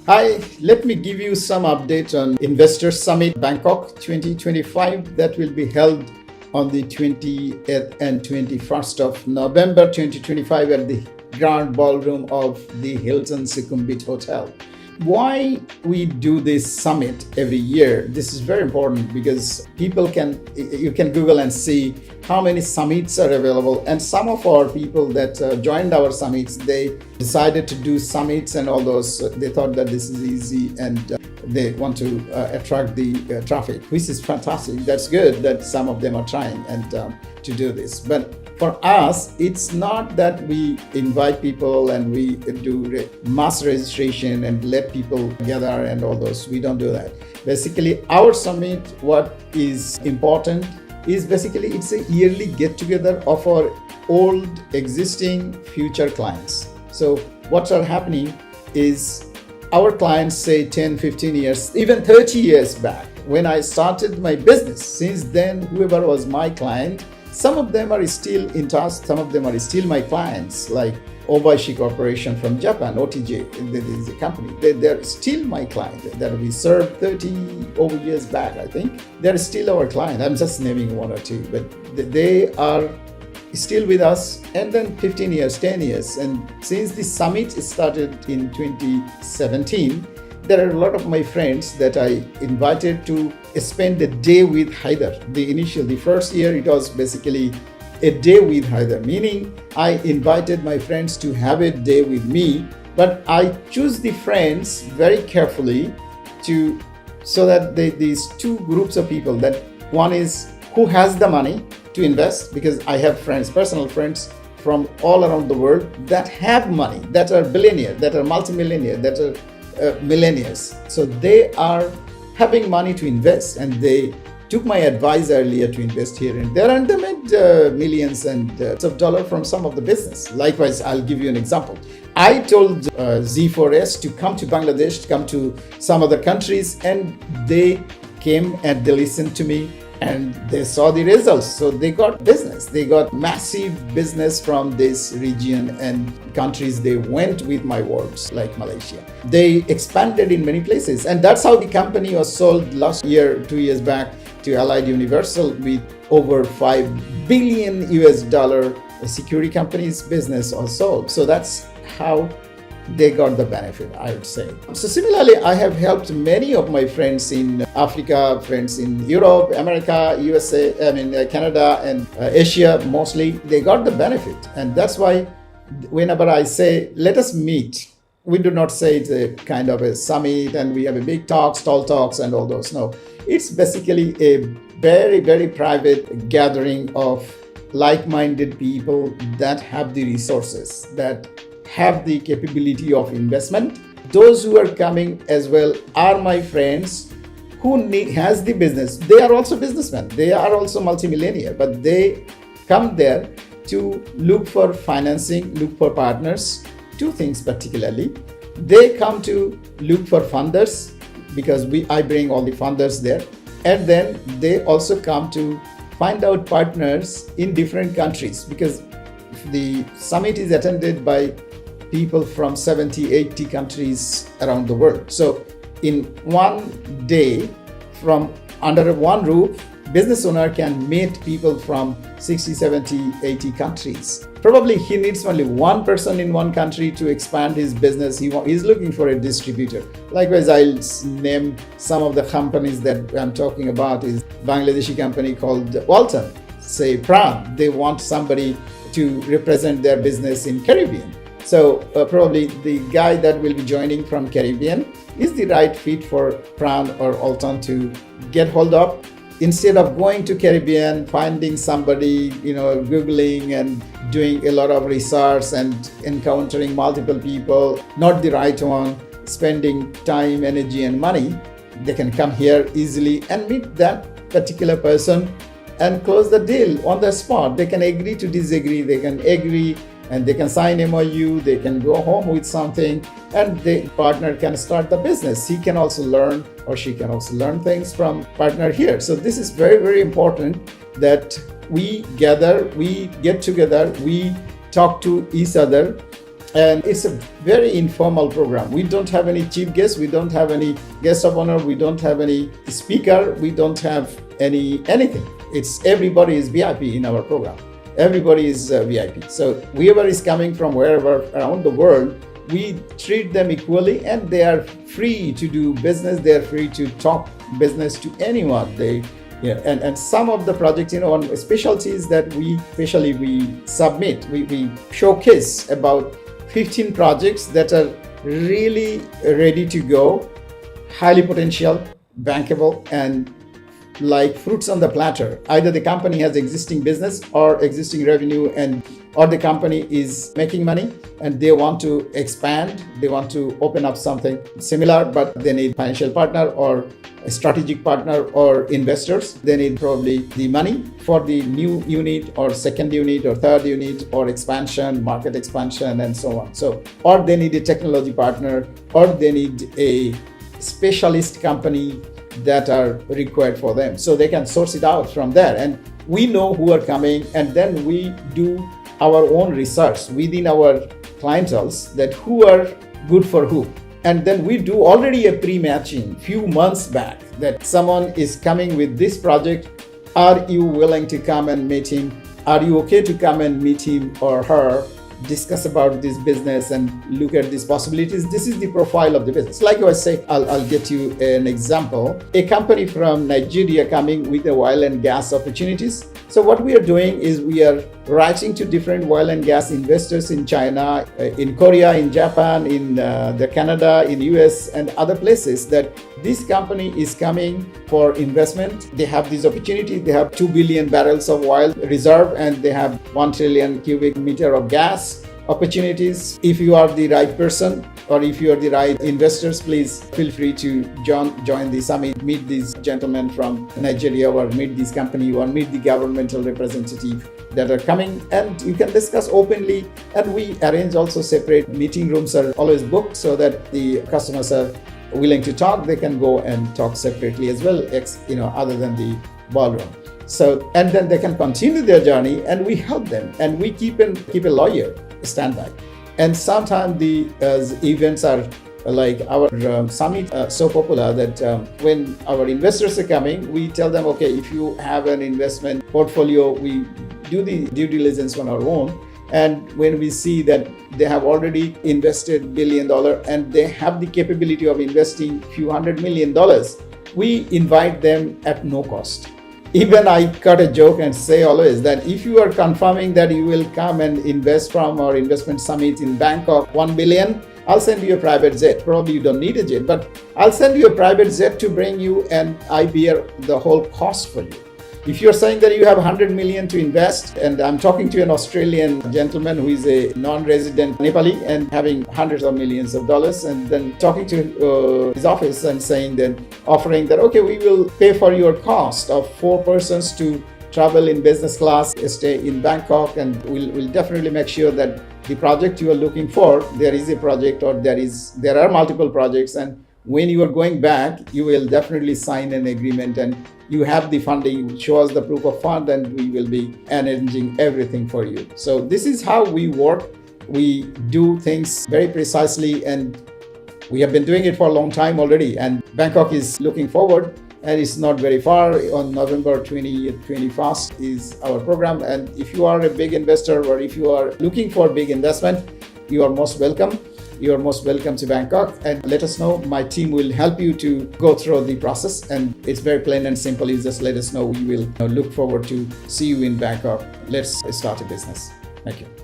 Hi, let me give you some update on Investors Summit Bangkok 2025 that will be held on the 20th and 21st of November 2025 at the Grand Ballroom of the Hilton Sukhumvit Hotel. Why we do this summit every year? This is very important because you can Google and see how many summits are available, and some of our people that joined our summits, they decided to do summits and all those. They thought that this is easy and they want to attract the traffic, which is fantastic. That's good that some of them are trying and to do this. But for us, it's not that we invite people and we do mass registration and let people gather and all those. We don't do that. Basically, our summit, what is important is basically it's a yearly get together of our old, existing, future clients. So what's happening is our clients say 10, 15 years, even 30 years back, when I started my business. Since then, whoever was my client, some of them are still in touch, some of them are still my clients, like Obashi Corporation from Japan, OTJ, this is a company. They're still my client that we served 30 over years back, I think. They're still our client. I'm just naming one or two, but they are still with us. And then 15 years, 10 years. And since the summit started in 2017, there are a lot of my friends that I invited to spend a day with Haider. The first year, it was basically a day with Haider, meaning I invited my friends to have a day with me, but I choose the friends very carefully so that these two groups of people, that one is who has the money to invest, because I have friends, personal friends from all around the world that have money, that are billionaires, that are multimillionaires, that are millionaires. So they are having money to invest, and they took my advice earlier to invest here and there, and they made millions and of dollars from some of the business. Likewise, I'll give you an example. I told 𝐂𝐍𝐍𝐄𝐓 to come to Bangladesh, to come to some other countries, and they came and they listened to me and they saw the results. So they got business. They got massive business from this region and countries. They went with my words, like Malaysia. They expanded in many places. And that's how the company was sold last year, 2 years back, to Allied Universal with over $5 billion security companies business was sold. So that's how they got the benefit, I would say. So similarly, I have helped many of my friends in Africa, friends in Europe, America, USA, Canada, and Asia mostly. They got the benefit. And that's why whenever I say, let us meet, we do not say it's a kind of a summit and we have a big talks, tall talks and all those. No, it's basically a very, very private gathering of like-minded people that have the resources, that have the capability of investment. Those who are coming as well are my friends who has the business. They are also businessmen. They are also multimillionaire, but they come there to look for financing, look for partners. Two things particularly. They come to look for funders because I bring all the funders there. And then they also come to find out partners in different countries, because the summit is attended by people from 70, 80 countries around the world. So in one day, from under one roof, business owner can meet people from 60, 70, 80 countries. Probably he needs only one person in one country to expand his business. He's looking for a distributor. Likewise, I'll name some of the companies that I'm talking about. Is Bangladeshi company called Walton, say Pran. They want somebody to represent their business in Caribbean. So probably the guy that will be joining from Caribbean is the right fit for Pran or Alton to get hold of. Instead of going to Caribbean, finding somebody, Googling and doing a lot of research and encountering multiple people, not the right one, spending time, energy, and money, they can come here easily and meet that particular person and close the deal on the spot. They can agree to disagree, they can agree and they can sign MOU, they can go home with something, and the partner can start the business. He can also learn, or she can also learn things from partner here. So this is very, very important that we gather, we get together, we talk to each other, And it's a very informal program. We don't have any chief guests, we don't have any guest of honor, we don't have any speaker, we don't have anything. It's everybody is VIP in our program. Everybody is VIP. So whoever is coming from wherever around the world, we treat them equally, and they are free to do business. They are free to talk business to anyone. And some of the projects, on specialties that we submit, we showcase about 15 projects that are really ready to go, highly potential, bankable, and like fruits on the platter. Either the company has existing business or existing revenue, or the company is making money and they want to expand, they want to open up something similar, but they need financial partner or a strategic partner or investors. They need probably the money for the new unit or second unit or third unit or expansion, market expansion, and so on. Or they need a technology partner, or they need a specialist company that are required for them. So they can source it out from there. And we know who are coming, and then we do our own research within our clienteles that who are good for who. And then we do already a pre-matching few months back that someone is coming with this project. Are you willing to come and meet him? Are you okay to come and meet him or her, discuss about this business and look at these possibilities? This is the profile of the business. Like I say, I'll get you an example. A company from Nigeria coming with a oil and gas opportunities. So what we are doing is we are writing to different oil and gas investors in China, in Korea, in Japan, in Canada, in US, and other places that this company is coming for investment. They have this opportunity. They have 2 billion barrels of oil reserve, and they have 1 trillion cubic meter of gas opportunities. If you are the right person, or if you are the right investors, please feel free to join the summit, meet these gentlemen from Nigeria, or meet this company, or meet the governmental representative that are coming, and you can discuss openly. And we arrange also separate meeting rooms are always booked so that the customers are willing to talk. They can go and talk separately as well, other than the ballroom. So, and then they can continue their journey, and we help them, and we keep a lawyer standby. And sometimes the events are like our summit so popular that when our investors are coming, we tell them, okay, if you have an investment portfolio, we do the due diligence on our own. And when we see that they have already invested $1 billion and they have the capability of investing few $100 million, we invite them at no cost. Even I cut a joke and say always that if you are confirming that you will come and invest from our investment summit in Bangkok, 1 billion, I'll send you a private jet. Probably you don't need a jet, but I'll send you a private jet to bring you, and I bear the whole cost for you. If you're saying that you have 100 million to invest, and I'm talking to an Australian gentleman who is a non-resident Nepali and having hundreds of millions of dollars, and then talking to his office and saying that, offering that, okay, we will pay for your cost of 4 persons to travel in business class, stay in Bangkok, and we'll definitely make sure that the project you are looking for, there is a project, or there are multiple projects, and when you are going back, you will definitely sign an agreement, and you have the funding, show us the proof of fund, and we will be arranging everything for you. So this is how we work. We do things very precisely, and we have been doing it for a long time already. And Bangkok is looking forward, and it's not very far. On November 20th, 21st is our program. And if you are a big investor, or if you are looking for big investment, you are most welcome. You are most welcome to Bangkok, and let us know. My team will help you to go through the process, and it's very plain and simple. You just let us know. We will look forward to see you in Bangkok. Let's start a business. Thank you.